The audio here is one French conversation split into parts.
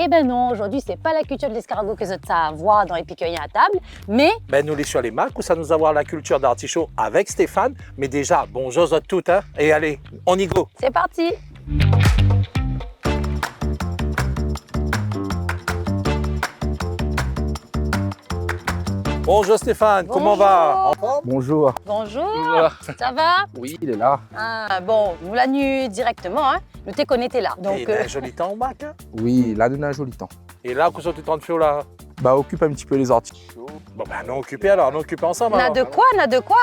Eh ben non, aujourd'hui, c'est pas la culture de l'escargot que ça a à voir dans les piqueuillants à table, mais... Ben, nous les sur les marques, où ça nous avoir la culture d'artichaut avec Stéphane. Mais déjà, bonjour à toutes, hein. Et allez, on y go. C'est parti! Bonjour Stéphane, comment va? En forme? Bonjour. Bonjour, ça va? Oui, il est là. Ah, bon, nous la nuit directement, hein. Nous t'es connecté là. Donc, Et il a un joli temps au bac, hein. Oui, il a donné un joli temps. Et là, qu'est-ce que tu es en train de faire là? Bah, occupe un petit peu les artichauts. Bon, ben, non occupé alors, non occupé ensemble. on a alors. de quoi, on a de quoi?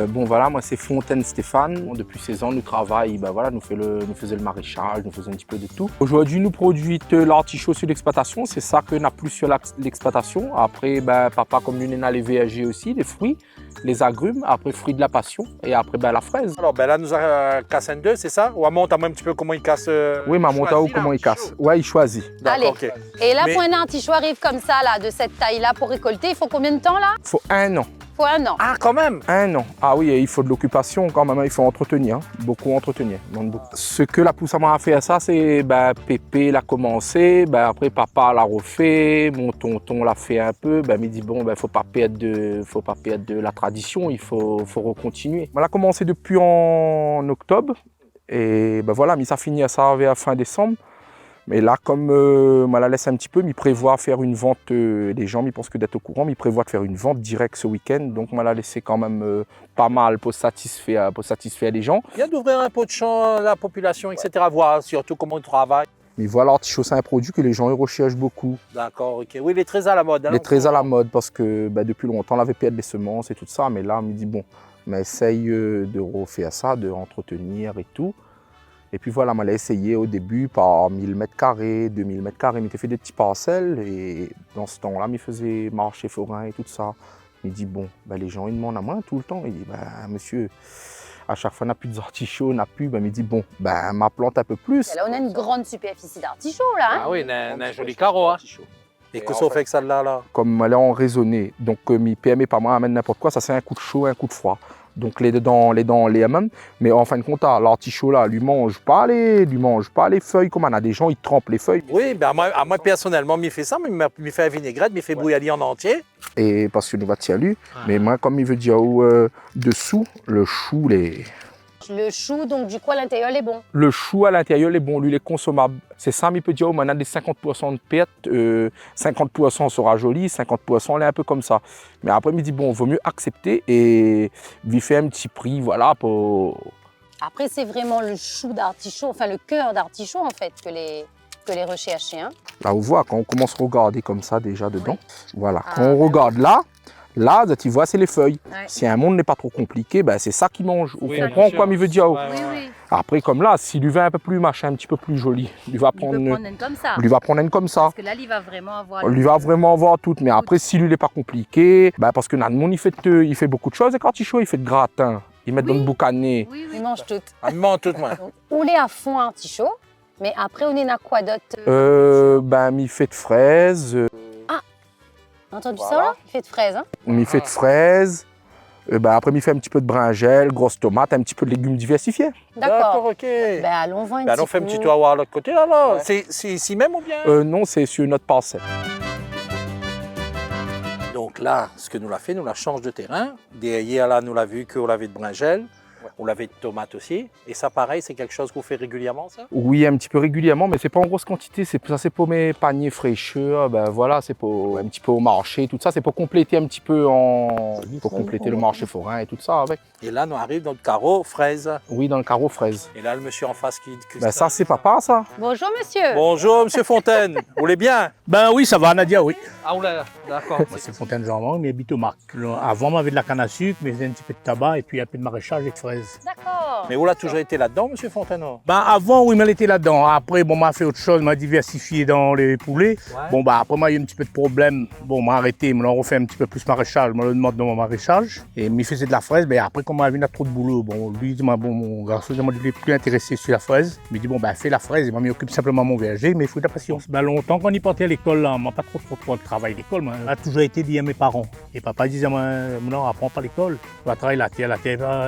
Bon, voilà, moi, c'est Fontaine Stéphane. Bon, depuis 16 ans, nous travaillons, bah, voilà, nous faisons le maraîchage, nous faisons un petit peu de tout. Aujourd'hui, nous produisons l'artichaut sur l'exploitation. C'est ça que n'a plus sur l'exploitation. Après, bah, papa, comme lui, il a les VAG aussi, les fruits, les agrumes. Après, fruits de la passion. Et après, bah, la fraise. Alors, ben là, nous a cassé un deux, c'est ça? Ou à monte un petit peu comment il casse? Oui, ma monte à eau, comment il casse. Ouais, il choisit. Allez. D'accord, ok. Et là, Mais- pour un artichaut arrive comme ça, là, de cette taille-là, pour récolter, il faut combien de temps, là? Il faut 1 an. Il faut 1 an. Ah, quand même! 1 an. Ah oui, et il faut de l'occupation quand même, il faut entretenir, hein. Beaucoup entretenir. Donc, beaucoup. Ce que la pousse à moi a fait à ça, c'est ben, Pépé l'a commencé, ben, après papa l'a refait, mon tonton l'a fait un peu, ben, il dit bon, ben, faut pas perdre de la tradition, il faut recontinuer. On a commencé depuis en octobre et ben, voilà, mais ça finit à ça vers fin décembre. Mais là, comme on la laisse un petit peu, il prévoit faire une vente, les gens ils pensent que d'être au courant, mais il prévoit de faire une vente directe ce week-end. Donc on l'a laissé quand même pas mal pour satisfaire les gens. Il y a d'ouvrir un pot de champ à la population, etc. Voir surtout comment ils travaillent. Mais voilà, l'artichaut, c'est un produit que les gens ils recherchent beaucoup. D'accord, ok. Oui, il est très à la mode. hein. Il est très à la mode parce que depuis longtemps, on avait perdu les semences et tout ça. Mais là, on me dit bon, mais essaye de refaire ça, de entretenir et tout. Et puis voilà, on l'a essayé au début par 1000 m², 2000 m², mais il fait des petits parcelles. Et dans ce temps-là, il faisait marché forain et tout ça. Il dit, bon, les gens, ils demandent à moi tout le temps. Il dit, monsieur, à chaque fois, on n'a plus d'artichauts, on n'a plus. Il dit, bon, ma plante un peu plus. Et là, on a une grande superficie d'artichaut, là, hein. Ah oui, un joli carreau. Hein. Et qu'est-ce qu'on fait avec ça là? Comme elle est en raisonné, donc mi PME par moi amène n'importe quoi, ça c'est un coup de chaud, un coup de froid. Donc les dents, les mêmes, mais en fin de compte, l'artichaut là, lui mange pas les feuilles comme on a des gens, ils trempent les feuilles. Oui, ben à moi personnellement, il fait ça, mais il fait un vinaigrette, il fait bouillir en entier. Et parce que nous va tirer lui, mais moi comme il veut dire dessous, le chou Le chou, donc du coup, à l'intérieur, il est bon. Le chou à l'intérieur, il est bon, lui, il est consommable. C'est ça, mais il peut dire, on a des 50% de perte, 50% sera joli, 50% il est un peu comme ça. Mais après, il me dit, bon, il vaut mieux accepter et lui faire un petit prix, voilà, pour... Après, c'est vraiment le chou d'artichaut, enfin le cœur d'artichaut, en fait, que les recherches, hein. Là, on voit, quand on commence à regarder comme ça, déjà, dedans, voilà. Ah, Quand on regarde là, tu vois, c'est les feuilles. Ouais. Si un monde n'est pas trop compliqué, c'est ça qu'il mange. On Oui, comprend bien sûr. quoi il veut dire. Ouais, ouais. oui. Après, comme là, s'il lui veut un peu plus machin, un petit peu plus joli, lui va prendre une comme ça. lui va prendre une comme ça. Parce que là, il va vraiment avoir... On lui va vraiment avoir toutes. Mais après, si lui n'est pas compliqué, parce que Nadmon, il fait beaucoup de choses avec l'artichaut. Il fait de gratin, il met dans le boucané. Oui, il mange tout. On ment tout, moi. Donc, on est à fond artichaut, mais après, on est à quoi d'autre? Il fait de fraises, T'as entendu Voilà. ça, là? Il fait de fraises, hein? il fait de fraises. Après, il fait un petit peu de brinjelle, grosse tomate, un petit peu de légumes diversifiés. D'accord. ok. Ben, allons voir un Ben, petit on fait un coup. petit tour à voir à l'autre côté là. Ouais. C'est ici même ou bien? Non, c'est sur notre parcelle. Donc là, ce que nous l'a fait, nous la change de terrain. Derrière là, nous l'a vu qu'on l'avait de brinjelle, on l'avait de tomates aussi. Et ça, pareil, c'est quelque chose qu'on fait régulièrement, ça? Oui, un petit peu régulièrement, mais c'est pas en grosse quantité. C'est pour mes paniers fraîcheurs. Voilà, c'est pour un petit peu au marché, tout ça. C'est pour compléter un petit peu pour compléter le marché forain et tout ça avec. Et là, nous arrive dans le carreau fraise. Oui, dans le carreau fraise. Et là, le monsieur en face qui... Ça, c'est papa, ça. Bonjour, monsieur. Bonjour, monsieur Fontaine. Vous voulez bien? Ben oui, ça va, Nadia, oui. Ah, oula, d'accord. Moi, c'est Fontaine Jean-Marc, mais habite au Marc. Avant, on avait de la canne à sucre, mais un petit peu de tabac et puis un peu de maraîchage et de fraises. D'accord. Mais vous l'avez toujours été là-dedans, monsieur Fontaine? Ben avant, oui, mais elle était là-dedans. Après, bon, m'a fait autre chose, m'a diversifié dans les poulets. Bon, après, moi, il y a eu un petit peu de problème. Bon, m'a arrêté, m'a refait un petit peu plus maraîchage, m'a le demande dans mon maraîchage. Et il faisait de la fraise, mais après, comme il a trop de boulot, bon, lui, mon garçon, il m'a dit qu'il est plus intéressé sur la fraise. Il m'a dit, bon, fais la fraise, il m'a mis occupe simplement mon verger, mais il faut de la patience. Longtemps qu'on y partait à l'école, là, on m'a pas trop de travail à l'école, moi. Ça a toujours été dit à mes parents. Et papa disait, moi, non, apprends pas l'école. Tu vas travailler la terre,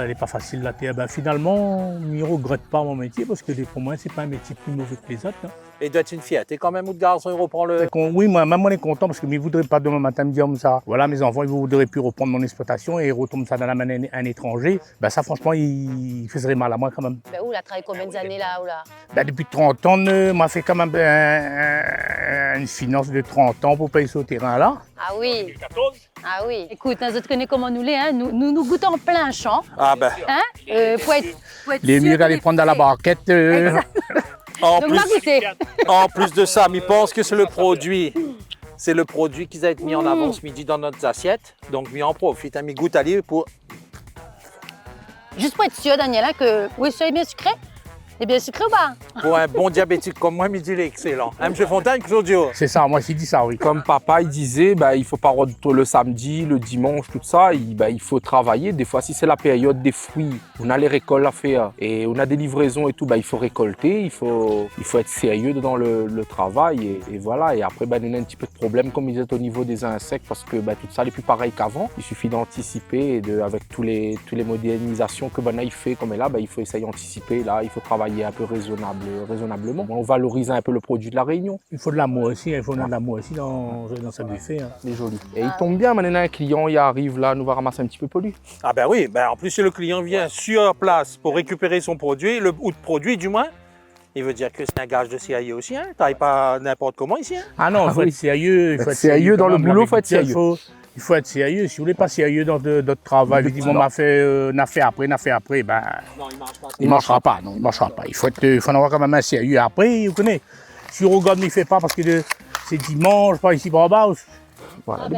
elle n'est pas facile, la terre. Finalement, finalement, je ne regrette pas mon métier parce que pour moi, ce n'est pas un métier plus mauvais que les autres. Hein. Et doit être une fierté quand même, ou de garçon, il reprend le... Oui, moi, même on est content parce que ne voudraient pas demain matin me dire comme ça. Voilà, mes enfants, ils voudraient plus reprendre mon exploitation et ils retournent ça dans la main d'un étranger. Ben ça, franchement, il faisait mal à moi quand même. Ben, où, il a travaillé combien d'années là, ou là? Ben, depuis 30 ans, m'a fait quand même une finance de 30 ans pour payer ce terrain-là. Ah oui. Ah oui. Écoute, nous autres connaissons comment nous l'est, hein. Nous goûtons en plein champ. Ah ben, Hein? Faut être Les sûr mieux que aller prendre dans la barquette. en Donc, plus, va goûter. en plus de ça, je pense que c'est le produit. C'est le produit qui a été mis en avant ce midi dans notre assiette. Donc, je en profite, je goûte à lui pour... Juste pour être sûr, Daniel, hein, que oui, c'est bien sucré. C'est bien sucré ou pas? Pour un bon diabétique comme moi, midi, il est excellent. Hein, M. Fontaine, Claudio? C'est ça, moi, j'ai dit ça, oui. Comme papa, il disait, bah, il ne faut pas rentrer le samedi, le dimanche, tout ça. Il faut travailler. Des fois, si c'est la période des fruits, on a les récoltes à faire et on a des livraisons et tout, bah, il faut récolter. Il faut être sérieux dans le travail. Et voilà. Et après, bah, on a un petit peu de problème, comme ils étaient au niveau des insectes, parce que bah, tout ça n'est plus pareil qu'avant. Il suffit d'anticiper et avec tous les modernisations que Bana il fait, comme là, bah, il faut essayer d'anticiper. Là, il faut travailler un peu raisonnablement. On valorise un peu le produit de la Réunion. Il faut de l'amour aussi, il faut de l'amour aussi dans ce buffet. Hein. Il est joli. Et il tombe bien, maintenant un client il arrive là, nous va ramasser un petit peu pour lui. Ah ben oui, ben en plus si le client vient sur place pour récupérer son produit, ou de produit du moins, il veut dire que c'est un gage de sérieux aussi, hein. T'ailles pas n'importe comment ici, hein. Ah non, il faut être sérieux. Il faut être sérieux dans le boulot, il faut être sérieux. Il faut être sérieux. Si vous voulez pas sérieux dans notre travail, je dis, bon, n'a fait après, ben, Non, il marche pas. il marchera pas. Non, il marchera pas. Il faut en avoir quand même un sérieux. Après, vous connaissez, si le regarde ne fait pas parce que c'est dimanche, pas ici par bas, Voilà.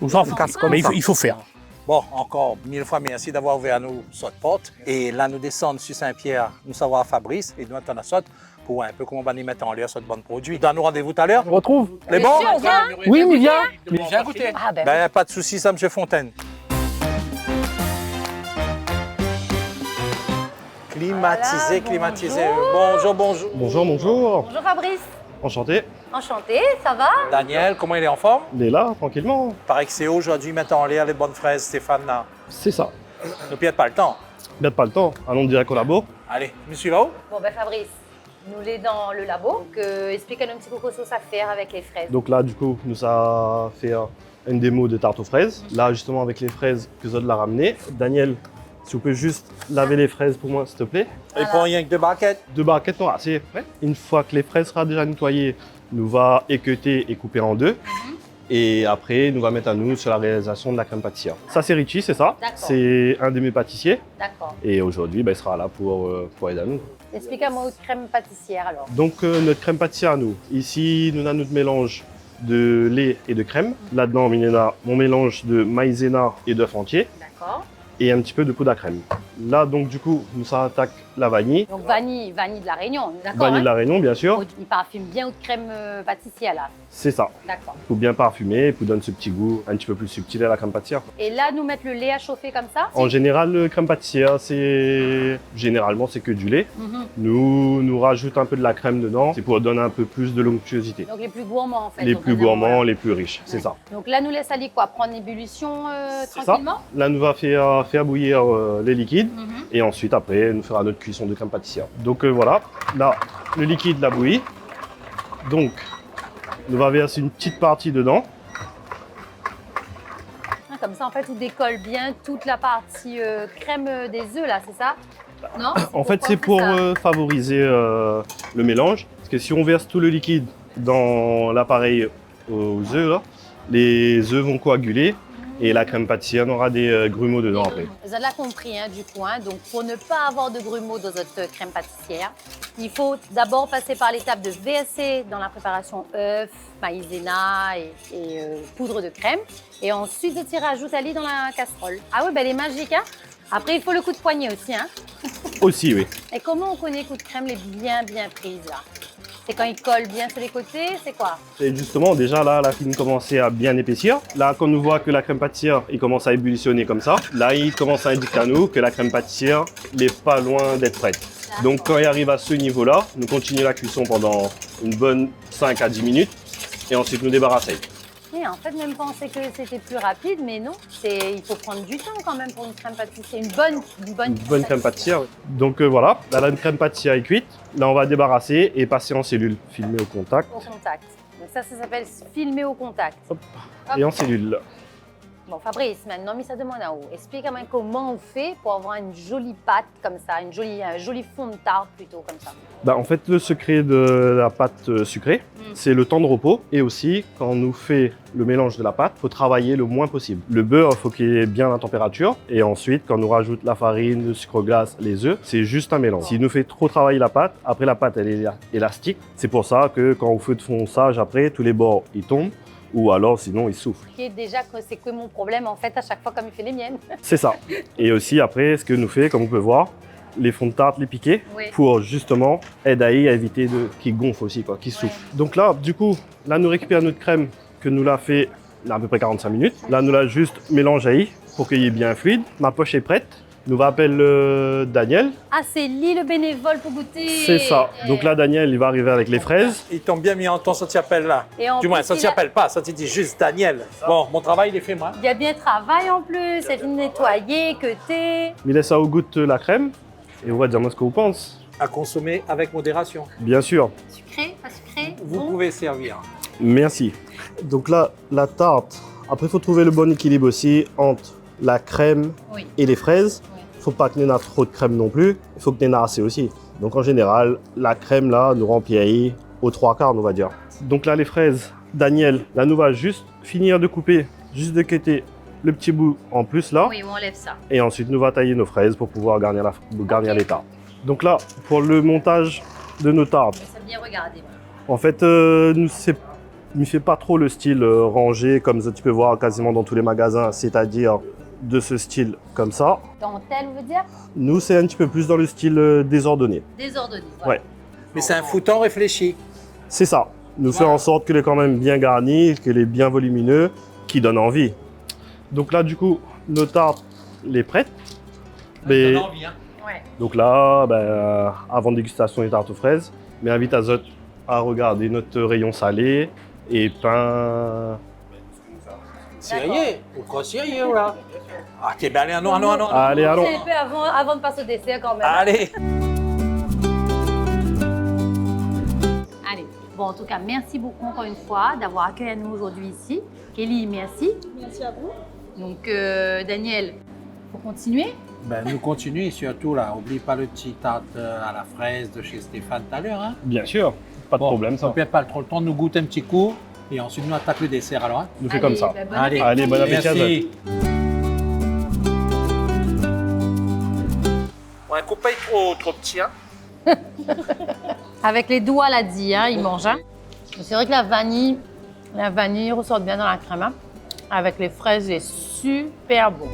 on s'en fout. Mais il faut faire. Bon, encore 1000 fois merci d'avoir ouvert nous cette porte. Et là, nous descendons sur Saint-Pierre, nous savoir à Fabrice et nous attendons à Sotte pour un peu comment on va y mettre en l'air ce bon produit. Donne-nous rendez-vous tout à l'heure. On retrouve. Les bons? Sûr, viens. Oui, mais viens. Mais viens goûter. Ah ben, Ben, pas de soucis, ça, M. Fontaine. Climatisé, Voilà, climatisé. bonjour. Bonjour. Bonjour, bonjour. bonjour Fabrice. Enchanté. Enchanté, ça va? Daniel, comment il est en forme? Il est là, tranquillement. Paraît que c'est aujourd'hui mettre en l'air les bonnes fraises, Stéphane. Là. C'est ça. Ne perdez pas le temps. Bien pas le temps. Allons direct au labo. Allez, me suis là-haut. Bon ben Fabrice, nous l'est dans le labo. Donc explique-nous un petit peu quoi ça à faire avec les fraises. Donc là, du coup, nous a fait une démo de tarte aux fraises. Là, justement, avec les fraises que Zod l'a ramené. Daniel, si vous pouvez juste laver les fraises pour moi, s'il te plaît. Il prend rien que 2 barquettes. 2 barquettes, non, assez. Une fois que les fraises seront déjà nettoyées, nous va équeuter et couper en 2. Et après, nous va mettre à nous sur la réalisation de la crème pâtissière. Ça, c'est Richie, c'est ça. D'accord. C'est un de mes pâtissiers. D'accord. Et aujourd'hui, il sera là pour aider à nous. Explique-moi votre crème pâtissière alors. Donc notre crème pâtissière à nous. Ici, nous avons notre mélange de lait et de crème. Là-dedans, on a mon mélange de maïzena et d'œuf entier D'accord. et un petit peu de poudre à crème. Là, donc du coup, nous ça attaque la vanille. Donc vanille de la Réunion, d'accord? Vanille de la Réunion, bien sûr. Il parfume bien votre crème pâtissière là. C'est ça. D'accord. Il faut bien parfumer pour donner ce petit goût un petit peu plus subtil à la crème pâtissière. Et là, nous mettre le lait à chauffer comme ça? En général, le crème pâtissière, généralement c'est que du lait. Mhm. Nous rajoutons un peu de la crème dedans. C'est pour donner un peu plus de l'onctuosité. Donc les plus gourmands en fait. Les donc, plus vraiment, gourmands, les plus riches, c'est ça. Donc là, nous laisse aller quoi? Prendre l'ébullition C'est ça. tranquillement? Là, nous va faire bouillir les liquides. Mhm. Et ensuite, après, nous fera notre cuisson de crème pâtissière. Donc voilà, là, le liquide, la bouillie. Donc, nous va verser une petite partie dedans. Ah, comme ça, en fait, il décolle bien toute la partie crème des œufs là, c'est ça? Non? En fait, c'est pour favoriser le mélange. Parce que si on verse tout le liquide dans l'appareil aux œufs, là, les œufs vont coaguler. Et la crème pâtissière, on aura des grumeaux dedans après. Vous avez compris, hein, du coup. Hein. Donc, pour ne pas avoir de grumeaux dans votre crème pâtissière, il faut d'abord passer par l'étape de verser dans la préparation œufs, maïzena et poudre de crème. Et ensuite, de tirer à ajouter dans la casserole. Ah oui, ben, elle est magique. Hein. Après, il faut le coup de poignet aussi. Hein. Aussi, oui. Et comment on connaît le coup de crème les bien prises là? C'est quand il colle bien sur les côtés, c'est quoi? Et justement, déjà là, la fine commençait à bien épaissir. Là, quand on voit que la crème pâtissière, il commence à ébullitionner comme ça, là, il commence à indiquer à nous que la crème pâtissière n'est pas loin d'être prête. Donc, quand il arrive à ce niveau-là, nous continuons la cuisson pendant une bonne 5 à 10 minutes et ensuite nous débarrasser. pâtissier. En fait, même pensé que c'était plus rapide, mais non. Il faut prendre du temps quand même pour une crème pâtissière. Une bonne Crème pâtissière. Donc voilà, là la crème pâtissière est cuite. Là on va débarrasser et passer en cellule, filmer au contact. Au contact. Donc ça s'appelle filmer au contact. Hop. Et en cellule. Bon, Fabrice, maintenant, ça demande à où. Explique-moi comment on fait pour avoir une jolie pâte comme ça, un joli fond de tarte plutôt comme ça. Bah, en fait, le secret de la pâte sucrée, c'est le temps de repos. Et aussi, quand on nous fait le mélange de la pâte, il faut travailler le moins possible. Le beurre, il faut qu'il ait bien la température. Et ensuite, quand on nous rajoute la farine, le sucre glace, les œufs, c'est juste un mélange. S'il nous fait trop travailler la pâte, après la pâte, elle est élastique. C'est pour ça que quand on fait de fonçage, après, tous les bords, ils tombent. Ou alors, sinon, il souffle. Déjà, c'est que mon problème, en fait, à chaque fois, comme il fait les miennes. C'est ça. Et aussi, après, ce que nous fait, comme on peut voir, les fonds de tarte, les piquer, Oui. pour justement aider à éviter qu'ils gonflent aussi, qu'ils soufflent. Donc là, du coup, là, nous récupérons notre crème que nous l'a fait à peu près 45 minutes. Là, nous l'a juste mélangé pour qu'il y ait bien fluide. Ma poche est prête. Nous va appeler Daniel. Ah, c'est lui le bénévole pour goûter. C'est ça. Donc là, Daniel, il va arriver avec les fraises. Ils t'ont bien mis en ton, ça t'y appelle là. Et en Du moins, plus, ça t'y appelle pas, ça t'y dit juste Daniel. Bon, mon travail, il est fait, moi. Il y a bien travail en plus, c'est nettoyé, queuté. Il laisse ça au goût de la crème. Et on va dire ce que vous pensez. À consommer avec modération. Bien sûr. Sucré, pas sucré. Vous bon. pouvez servir. Merci. Donc là, la tarte. Après, il faut trouver le bon équilibre aussi entre la crème Oui. et les fraises. Oui. Il ne faut pas que nous ayons trop de crème non plus. Il faut que nous ayons assez aussi. Donc en général, la crème là nous remplit aux 3/4, on va dire. Donc là, les fraises, Daniel, là nous va juste finir de couper, juste de quêter le petit bout en plus là. Oui, on enlève ça. Et ensuite, nous va tailler nos fraises pour pouvoir garnir les tartes. Donc là, pour le montage de nos tartes, Ça bien regarder. en fait, nous ne fait pas trop le style rangé comme tu peux voir quasiment dans tous les magasins, c'est-à-dire de ce style comme ça. Dentelle, on veut dire Nous, c'est un petit peu plus dans le style désordonné. désordonné. Ouais. Mais c'est un fouton réfléchi. C'est ça. Nous faire en sorte qu'il est quand même bien garni, qu'il est bien volumineux, qui donne envie. Donc là, du coup, nos tartes, les prêtes. Mais, envie, hein. Ouais. donc là, avant dégustation des tartes aux fraises, mais invite Azot à regarder notre rayon salé et pain. Sérieux? Ou quoi sérieux, là? Ah, t'es bien allé, non. Allez, allons. C'est un peu avant de passer au dessert quand même. Allez. Allez. Bon, en tout cas, merci beaucoup encore une fois d'avoir accueilli nous aujourd'hui ici. Kelly, merci. Merci à vous. Donc, Daniel, faut continuer. Ben, nous continuons et surtout, là, oublie pas le petit tarte à la fraise de chez Stéphane tout à l'heure, hein? Bien sûr, pas de problème On ça. ne perd pas trop le temps de nous goûter un petit coup et ensuite nous attaque le dessert alors. Hein? Nous fait comme ça. Ben, bon Allez, Allez, bon appétit, merci. Ouais, coupe pas trop petit, hein? Avec les doigts, l'a dit, hein, il mange. Hein. C'est vrai que la vanille ressort bien dans la crème. Hein. Avec les fraises, c'est super bon.